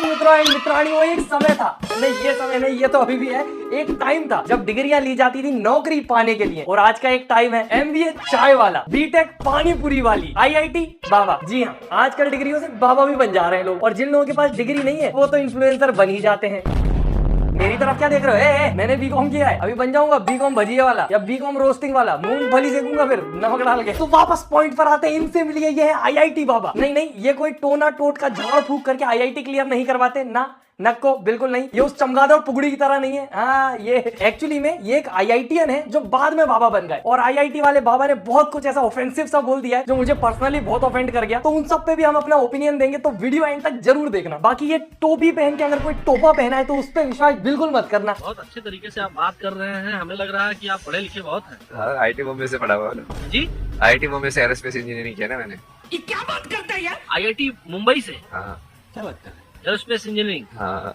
नमस्कार मित्रों एंड मित्राणियों। एक समय था, नहीं ये समय नहीं, ये तो अभी भी है, एक टाइम था जब डिग्रियां ली जाती थी नौकरी पाने के लिए, और आज का एक टाइम है एमबीए चाय वाला, बीटेक पानीपुरी वाली, आईआईटी बाबा। जी हाँ, आजकल डिग्रियों से बाबा भी बन जा रहे हैं लोग, और जिन लोगों के पास डिग्री नहीं है वो तो इन्फ्लुएंसर बन ही जाते हैं। मेरी तरफ क्या देख रहे हो? मैंने बीकॉम किया है, अभी बन जाऊंगा बीकॉम भजिया वाला या बीकॉम रोस्टिंग वाला, मूंगफली सेकूंगा फिर नमक डाल के। तो वापस पॉइंट पर आते हैं, इनसे मिलिए, ये है आईआईटी बाबा। नहीं, ये कोई टोना टोट का झाड़ फूक करके आईआईटी क्लियर नहीं करवाते ना, नक्को बिल्कुल नहीं। ये उस चमगादड़ पुगड़ी की तरह नहीं है। हाँ, ये एक्चुअली में ये एक आईआईटीएन है जो बाद में बाबा बन गए, और आईआईटी वाले बाबा ने बहुत कुछ ऐसा ऑफेंसिव सा बोल दिया है जो मुझे पर्सनली बहुत ऑफेंड कर गया। तो उन सब पे भी हम अपना ओपिनियन देंगे, तो वीडियो एंड तक जरूर देखना। बाकी ये टोपी पहन के अगर कोई टोपा पहना है तो उस पर विश्वास बिल्कुल मत करना। बहुत अच्छे तरीके से आप बात कर रहे हैं, हमें लग रहा है कि आप पढ़े लिखे बहुत हैं। हाँ, आईटी बॉम्बे से पढ़ा हुआ हूँ। जी, आईटी बॉम्बे से एरोस्पेस इंजीनियरिंग किया ना मैंने। ये क्या बात करते हैं यार? आईआईटी मुंबई से? हाँ। क्या बात कर रहे हैं? Aerospace engineering. हाँ।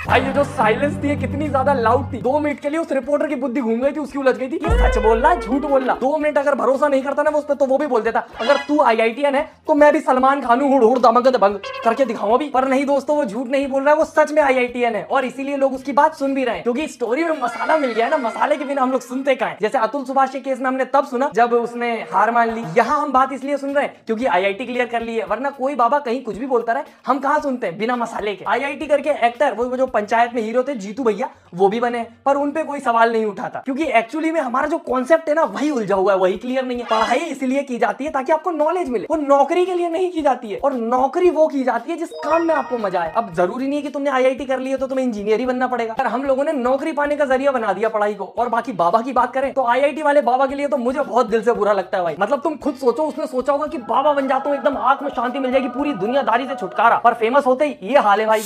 भाई ये जो साइलेंस थी कितनी ज्यादा लाउड थी। 2 मिनट के लिए उस रिपोर्टर की बुद्धि घूम गई थी, उसकी उलझ गई थी कि सच बोलना झूठ बोलना। 2 मिनट अगर भरोसा नहीं करता ना वो उस पर, तो वो भी बोल देता अगर तू आईआईटीएन है तो मैं भी सलमान खान हूँ, हुड़ दमक दबंग करके दिखाऊंगा भी। पर नहीं दोस्तों, वो झूठ नहीं बोल रहा है, वो सच में आईआईटीएन है, और इसीलिए लोग उसकी बात सुन भी रहे हैं, क्योंकि स्टोरी में मसाला मिल गया है ना। मसाले के बिना हम लोग सुनते कहाँ हैं? जैसे अतुल सुभाष के केस में हमने तब सुना जब उसने हार मान ली। यहाँ हम बात इसलिए सुन रहे हैं क्योंकि आईआईटी क्लियर कर ली है, वरना कोई बाबा कहीं कुछ भी बोलता रहे, हम कहाँ सुनते हैं बिना मसाले के। आईआईटी करके एक्टर, वो जो पंचायत में हीरो थे जीतू भैया, वो भी बने, पर उन पे कोई सवाल नहीं उठाता, क्योंकि एक्चुअली में हमारा जो कॉन्सेप्ट है ना वही उलझा हुआ है, वही क्लियर नहीं है। पढ़ाई इसलिए की जाती है ताकि आपको नॉलेज मिले, वो नौकरी के लिए नहीं की जाती है, और नौकरी वो की जाती है जिस काम में आपको मजा आए। अब जरूरी नहीं है कि तुमने आईआईटी कर ली है तो तुम्हें इंजीनियर ही बनना पड़ेगा, पर हम लोगों ने नौकरी पाने का जरिया बना दिया पढ़ाई को। और बाकी बाबा की बात करें तो आईआईटी वाले बाबा के लिए तो मुझे बहुत दिल से बुरा लगता है भाई। मतलब तुम खुद सोचो, उसने सोचा होगा कि बाबा बन जाता हूं, एकदम आत्म शांति मिल जाएगी, पूरी दुनियादारी से छुटकारा, पर फेमस होते ही ये हाल है भाई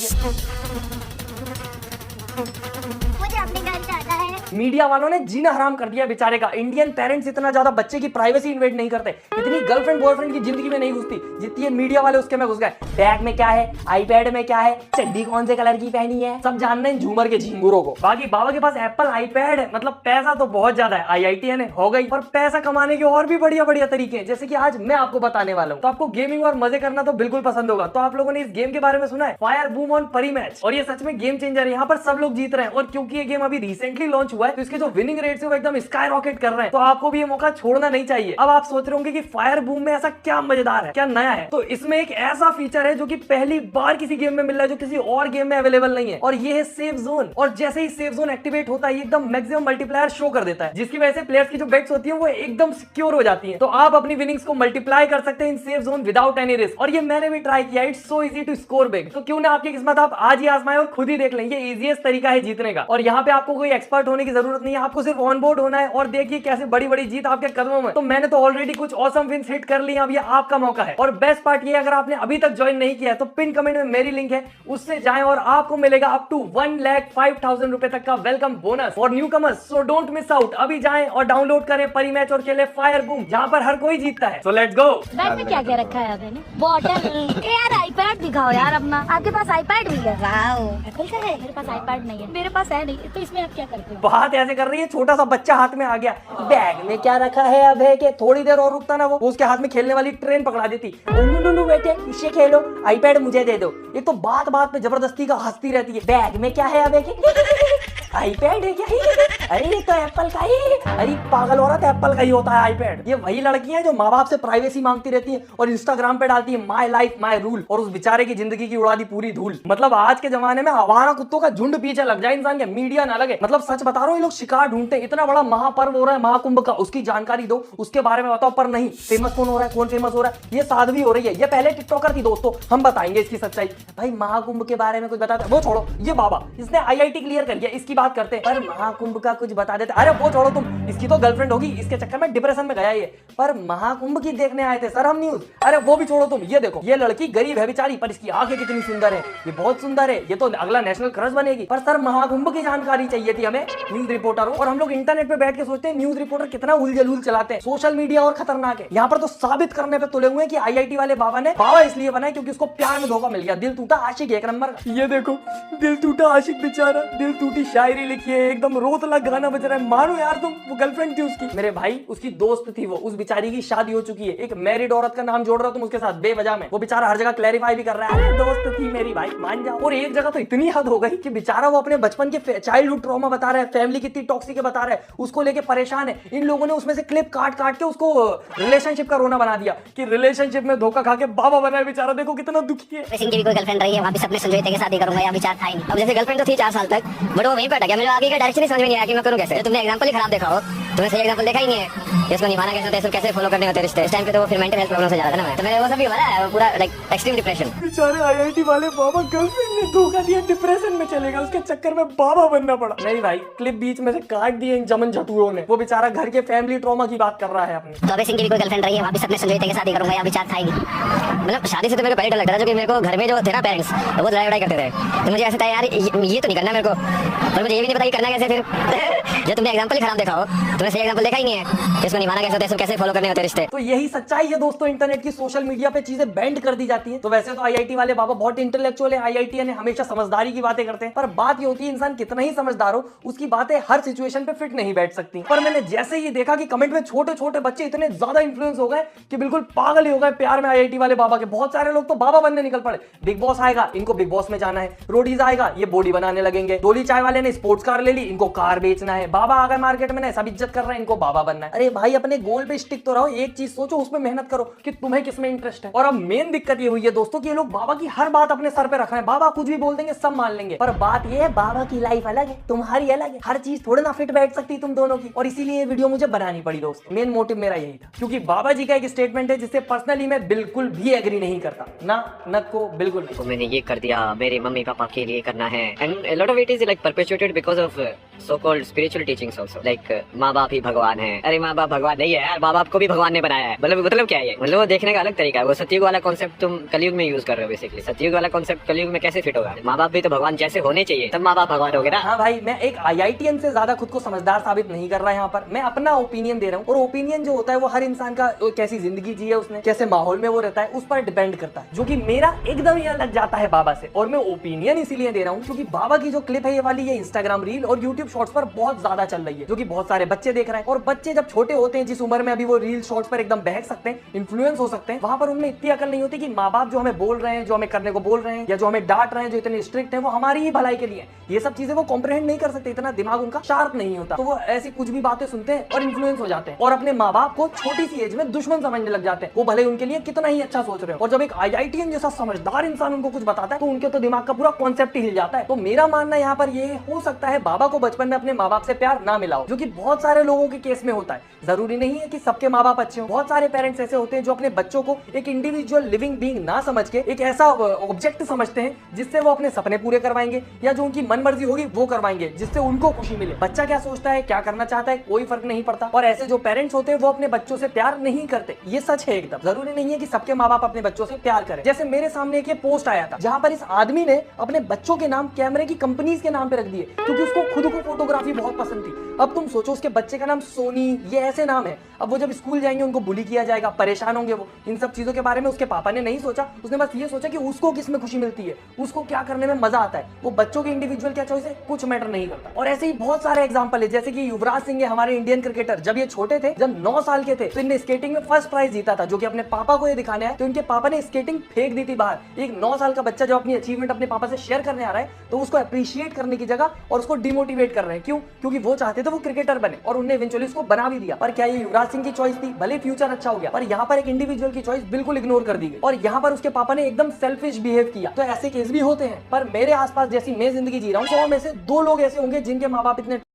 मीडिया वालों ने जीना हराम कर दिया बेचारे का। इंडियन पेरेंट्स इतना ज्यादा बच्चे की प्राइवेसी इन्वेट नहीं करते, इतनी गर्लफ्रेंड बॉयफ्रेंड की जिंदगी में नहीं घुसती जितनी मीडिया वाले उसके में घुस गए। बैग में क्या है, आईपैड में क्या है, चड्डी कौन से कलर की पहनी है, सब जान रहे हैं झूमर के झिंगुरों को। बाकी बाबा के पास एप्पल आईपैड है, मतलब पैसा तो बहुत ज्यादा है, आईआईटीएन है हो गई। पर पैसा कमाने के और भी बढ़िया बढ़िया तरीके हैं, जैसे कि आज मैं आपको बताने वाला हूँ। तो आपको गेमिंग और मजे करना तो बिल्कुल पसंद होगा। तो आप लोगों ने इस गेम के बारे में सुना है, फायर बूम ऑन परी मैच, और ये सच में गेम चेंजर है। यहाँ पर सब लोग जीत रहे हैं, और क्योंकि ये गेम अभी रिसेंटली लॉन्च हुआ है तो इसके जो विनिंग रेट से वो एकदम स्काई रॉकेट कर रहे हैं, तो आपको भी ये मौका छोड़ना नहीं चाहिए। अब आप सोच रहे होंगे कि फायर बूम में ऐसा क्या मजेदार है, क्या नया है? तो इसमें एक ऐसा फीचर है जो कि पहली बार किसी गेम में मिल रहा है, जो किसी और गेम में अवेलेबल नहीं है, और ये है सेफ जोन। और जैसे ही सेफ जोन एक्टिवेट होता है, ये एकदम मैक्सिमम मल्टीप्लायर शो कर देता है, जिसकी वजह से प्लेयर्स की जो बेट्स होती है वो एकदम सिक्योर हो जाती है। तो आप अपनी विनिंग्स को मल्टीप्लाई कर सकते हैं in safe zone without any risk. और ये मैंने भी ट्राई किया, it's so easy to score big. तो क्यों ना आपकी किस्मत आप आज ही आजमाएं और खुद ही देख लें, ये इजीएस्ट तरीका है जीतने का। और यहाँ पे आपको कोई एक्सपर्ट होने की जरूरत नहीं है, आपको सिर्फ ऑन बोर्ड होना है, और देखिए कैसे बड़ी बड़ी जीत आपके कदमों में। तो मैंने तो ऑलरेडी कुछ ऑसम विन्स हिट कर ली, अब ये आपका मौका है। और बेस्ट पार्ट ये, अगर आपने अभी तक ज्वाइन नहीं किया है तो पिन कमेंट में मेरी लिंक है, उससे जाएं और आपको मिलेगा अप टू 1,05,000 रुपए तक का welcome bonus for new commerce. So don't miss out, अभी जाएं और डाउनलोड करें परी मैच और खेले फायर बूम, जहां पर हर कोई जीतता है। So let's go. बैग में क्या क्या रखा है आपने? बॉटल। यार आईपैड दिखाओ यार अपना, आपके पास आईपैड भी है? वाओ, एप्पल का है? मेरे पास आईपैड नहीं है। मेरे पास है नहीं, तो इसमें आप क्या करते हो? बात ऐसे कर रही है, छोटा सा बच्चा हाथ में आ गया, बैग में क्या रखा है? अब है कि थोड़ी देर और रुकता ना वो उसके हाथ में खेलने वाली ट्रेन पकड़ा देती। नुनु बेटे इससे खेलो, आईपैड मुझे दे दो। ये तो बात बात पे जबरदस्ती का हंसती रहती है, बैग में क्या है? अब है आईपैड है क्या? अरे ये तो एप्पल का ही। अरे पागल औरत, एप्पल का ही होता है आईपैड। ये वही लड़कियां हैं जो माँ बाप से प्राइवेसी मांगती रहती हैं और इंस्टाग्राम पे डालती है माय लाइफ माय रूल, और उस बेचारे की जिंदगी की उड़ा दी पूरी धूल। मतलब आज के जमाने में आवारा कुत्तों का झुंड पीछे लग जाए इंसान के, मीडिया ना लगे। मतलब सच बता रहा हूँ, ये लोग शिकार ढूंढते हैं। इतना बड़ा महापर्व हो रहा है महाकुंभ का, उसकी जानकारी दो, उसके बारे में बताओ, पर नहीं। फेमस कौन हो रहा है, कौन फेमस हो रहा है? ये साध्वी हो रही है। ये पहले टिकटॉकर थी दोस्तों, हम बताएंगे इसकी सच्चाई। भाई महाकुंभ के बारे में कुछ बताते, वो छोड़ो। ये बाबा, इसने आईआईटी क्लियर कर लिया, इसकी बात करते हैं। पर महाकुंभ का कुछ बता देते। अरे वो छोड़ो तुम, इसकी तो गर्लफ्रेंड होगी, इसके चक्कर में डिप्रेशन में गया ये। पर महाकुंभ की देखने आए थे सर हम न्यूज। अरे वो भी छोड़ो तुम, ये देखो, ये लड़की गरीब है बेचारी, पर इसकी आंखें कितनी सुंदर है, ये बहुत सुंदर है, ये तो अगला नेशनल क्रश बनेगी। पर सर महाकुंभ की जानकारी चाहिए थी हमें न्यूज रिपोर्टर हो। और हम लोग इंटरनेट पे बैठ के सोचते हैं न्यूज रिपोर्टर कितना उलझुल चलाते हैं। सोशल मीडिया और खतरनाक है, यहाँ पर तो साबित करने पे तुले हुए हैं कि आईआईटी वाले बाबा ने बाबा इसलिए बनाए क्योंकि उसको प्यार में धोखा मिल गया। दिल टूटा आशिक एक नंबर। ये देखो, दिल टूटा आशिक बेचारा, दिल टूटी शायरी। डायरी लिखी है, एकदम रोत लग गाना बज रहा है, मानो यार तुम, वो गर्लफ्रेंड थी उसकी। मेरे भाई उसकी दोस्त थी वो, उस बेचारी की शादी हो चुकी है, एक मैरिड औरत का नाम जोड़ रहा हो तुम उसके साथ बेवजह में। वो बेचारा हर जगह क्लैरिफाई भी कर रहा है, अरे दोस्त थी मेरी, भाई मान जाओ। और एक जगह तो इतनी हद हो गई कि बेचारा वो अपने बचपन के चाइल्डहुड ट्रॉमा बता रहा है, फैमिली कितनी टॉक्सिक है बता रहा है, उसको लेके परेशान है। इन लोगों ने उसमें से क्लिप काट काट के उसको रिलेशनशिप का रोना बना दिया कि रिलेशनशिप में धोखा खा के बाबा बना है बेचारा, देखो कितना दुखी है। इनकी भी कोई गर्लफ्रेंड रही है, वहाँ भी सबने संजोते के शादी करूंगा या विचार था ही नहीं। अब जैसे गर्लफ्रेंड तो थी 4 साल तक, बट वो वहीं पे अटक गया, मुझे आगे का डायरेक्शन ही समझ में नहीं आया कि मैं करूं कैसे। तुमने एग्जांपल ही खराब देखा हो, तुमने सही एग्जांपल देखा ही नहीं है, इसको निभाना कैसे होता है, कैसे फॉलो करने होते हैं रिश्ते। इस टाइम पे तो वो फिर मेंटल हेल्थ प्रॉब्लम से जा रहा था ना मैं, तो मेरे वो सब भी हो रहा है, पूरा लाइक एक्सट्रीम डिप्रेशन। बेचारे आईआईटी वाले बाबा गर्लफ्रेंड ने धोखा दिया, डिप्रेशन में चलेगा, उसके चक्कर में बाबा बनना पड़ा। नहीं भाई, क्लिप बीच में से काट दिए इन जमन झटूरों ने, वो बेचारा घर के फैमिली ट्रॉमा की बात कर रहा है अपनी। तो अभी इनकी भी कोई गर्लफ्रेंड रही है, वहाँ भी सबने संजोते के शादी करूंगा या विचार था ही नहीं। मतलब शादी से तो मेरे को पहले डर लगता था, जो कि मेरे को घर में जो थे ना पेरेंट्स, वो लड़ाई वड़ाई करते थे, तो मुझे ऐसा था यार ये तो नहीं करना मेरे को, पर मुझे ये भी नहीं पता कि करना कैसे फिर। जो तुमने एग्जांपल ही खराब देखा हो, तुमने सही एग्जांपल देखा ही नहीं है, इसको निभाना कैसे होता है, कैसे फॉलो करने होते हैं रिश्ते। तो यही सच्चाई है दोस्तों, इंटरनेट की सोशल मीडिया पे चीजें बैंड कर दी जाती हैं। तो वैसे तो आईआईटी वाले बाबा बहुत इंटेलेक्चुअल है, आईआईटी ने हमेशा समझदारी की बातें करते हैं, पर बात ये होती है इंसान कितना ही समझदार हो, उसकी बातें हर सिचुएशन पे फिट नहीं बैठ सकती। पर मैंने जैसे ही देखा कि कमेंट में छोटे छोटे बच्चे इतने ज्यादा इन्फ्लुएंस हो गए कि बिल्कुल पागल ही हो गए प्यार में आईआईटी वाले बाबा के। बहुत सारे लोग तो बाबा बनने निकल पड़े, बिग बॉस आएगा इनको बिग बॉस में जाना है, रोडीज आएगा ये बॉडी बनाने लगेंगे, डोली चाय वाले ने स्पोर्ट्स कार ले ली, इनको कार बेचना है, बाबा आ गए मार्केट में ना सब इज्जत कर रहे हैं, इनको बाबा बनना है। अरे भाई अपने गोल पे स्टिक तो रहो, एक चीज सोचो, उसमें मेहनत करो कि तुम्हें किसमें इंटरेस्ट है। और अब मेन दिक्कत ये हुई है दोस्तों कि ये लोग बाबा की हर बात अपने सर पे रख रहे हैं, बाबा कुछ भी बोल देंगे सब मान लेंगे। पर बात ये है बाबा की लाइफ अलग है, तुम्हारी अलग है, हर चीज थोड़ी ना फिट बैठ सकती तुम दोनों की। और इसीलिए ये वीडियो मुझे बनानी पड़ी दोस्त, मेन मोटिव मेरा यही था, क्योंकि बाबा जी का एक स्टेटमेंट है जिससे पर्सनली मैं बिल्कुल भी एग्री नहीं करता, ना नक को बिल्कुल नहीं। तो मैंने ये कर दिया, मेरे मम्मी पापा के लिए करना है, and a lot of it is like perpetuated because of so called spiritual teachings also, like माँ बाप ही भगवान है। अरे माँ बाप भगवान नहीं है यार, माँ बाप को भी भगवान ने बनाया है। मतलब क्या है ये, मतलब वो देखने का अलग तरीका है। वो सतयुग वाला कॉन्सेप्ट तुम कलयुग में यूज कर रहे हो बेसिकली। सतयुग वाला कॉन्सेप्ट कलयुग में कैसे फिट होगा? माँ बाप भी तो भगवान जैसे होने चाहिए, तब माँ बाप भगवान हो गए ना। हाँ भाई, मैं एक आईआईटीएन से ज्यादा खुद को समझदार साबित नहीं कर रहा यहाँ पर, मैं अपना ओपिनियन दे रहा हूँ। और ओपिनियन जो होता है वो हर इंसान का, कैसी जिंदगी जी है उसने, कैसे माहौल में वो रहता है, उस पर डिपेंड करता है, जो कि मेरा एकदम ही अलग जाता है बाबा से। और मैं ओपिनियन इसीलिए दे रहा हूँ क्योंकि बाबा की जो क्लिप है ये वाली, ये इंस्टाग्राम रील और यूट्यूब शॉर्ट्स पर बहुत ज्यादा चल रही है, जो कि बहुत सारे बच्चे देख रहे हैं। और बच्चे जब छोटे होते हैं, जिस उम्र में अभी वो रील शॉर्ट्स पर एकदम बहक सकते हैं, इन्फ्लुएंस हो सकते हैं, वहां पर उनमें इतनी अकल नहीं होती कि माँ बाप जो हमें बोल रहे हैं, जो हमें करने को बोल रहे हैं, या जो हमें डांट रहे हैं, जो इतने स्ट्रिक्ट है, वो हमारी ही भलाई के लिए। ये सब चीजें वो कॉम्प्रिहेंड नहीं कर सकते, इतना दिमाग उनका शार्प नहीं होता, तो वो ऐसी कुछ भी बातें सुनते हैं और इन्फ्लुएंस हो जाते हैं और अपने माँ बाप को छोटी सी एज में दुश्मन समझने लग जाते हैं, वो भले उनके लिए कितना ही अच्छा सोच रहे हो। और जब एक आईआईटीएन जैसा समझदार इंसान उनको कुछ बताता है तो उनके तो दिमाग का पूरा कॉन्सेप्ट ही हिल जाता है। तो मेरा मानना यहाँ पर ये हो सकता है बाबा को बचपन में अपने माँ बाप से प्यार ना मिला हो, जो कि बहुत सारे लोगों के केस में होता है। जरूरी नहीं है कि सबके माँ बाप अच्छे हों, बहुत सारे पेरेंट्स ऐसे होते हैं जो अपने बच्चों को एक इंडिविजुअल लिविंग बीइंग ना समझ के एक ऐसा ऑब्जेक्ट समझते हैं जिससे वो अपने सपने पूरे करवाएंगे या जो उनकी मन मर्जी होगी वो करवाएंगे, जिससे उनको खुशी मिले। बच्चा क्या सोचता है, क्या करना चाहता है, कोई फर्क नहीं पड़ता। और ऐसे जो पेरेंट्स होते हैं वो अपने बच्चों से प्यार नहीं करते, ये सच है एकदम। जरूरी नहीं है कि सबके माँ बाप अपने बच्चों से प्यार करें। जैसे मेरे सामने एक पोस्ट आया था जहां पर इस आदमी ने अपने बच्चों के नाम कैमरे की कंपनीज के नाम पे रख दिए क्योंकि उसको खुद को फोटोग्राफी बहुत पसंद थी। अब तुम सोचो उसके बच्चे का नाम सोनी, ये ऐसे नाम है। अब वो जब स्कूल जाएंगे उनको बुली किया जाएगा, परेशान होंगे वो। इन सब चीजों के बारे में उसके पापा ने नहीं सोचा, उसने बस ये सोचा कि उसको किसमें खुशी मिलती है, उसको क्या करने में मजा आता है। वो बच्चों की इंडिविजुअल क्या चॉइस है कुछ मैटर नहीं करता। और ऐसे ही बहुत सारे एग्जांपल है, जैसे कि युवराज सिंह है हमारे इंडियन क्रिकेटर। जब ये छोटे थे, जब 9 साल के थे, तो इन्हें स्केटिंग में फर्स्ट प्राइज जीता था, जो कि अपने पापा को ये दिखाने आए तो इनके पापा ने स्केटिंग फेंक दी थी बाहर। एक 9 साल का बच्चा जब अपनी अचीवमेंट अपने पापा से शेयर करने आ रहा है तो उसको अप्रिशिएट करने की जगह और उसको डिमोटिवेट कर रहे हैं। क्यों? क्योंकि वो चाहते थे वो क्रिकेटर बने और उन्हें इवेंचुअली उसको बना भी दिया। पर क्या ये युवराज सिंह की चॉइस थी? भले फ्यूचर अच्छा हो गया, पर यहाँ पर एक इंडिविजुअल की चॉइस बिल्कुल इग्नोर कर दी गई और यहाँ पर उसके पापा ने एकदम सेल्फिश बिहेव किया। तो ऐसे केस भी होते हैं, पर मेरे आसपास जैसी मैं जिंदगी जी रहा हूँ 100 में से 2 लोग ऐसे होंगे जिनके माँ बाप इतने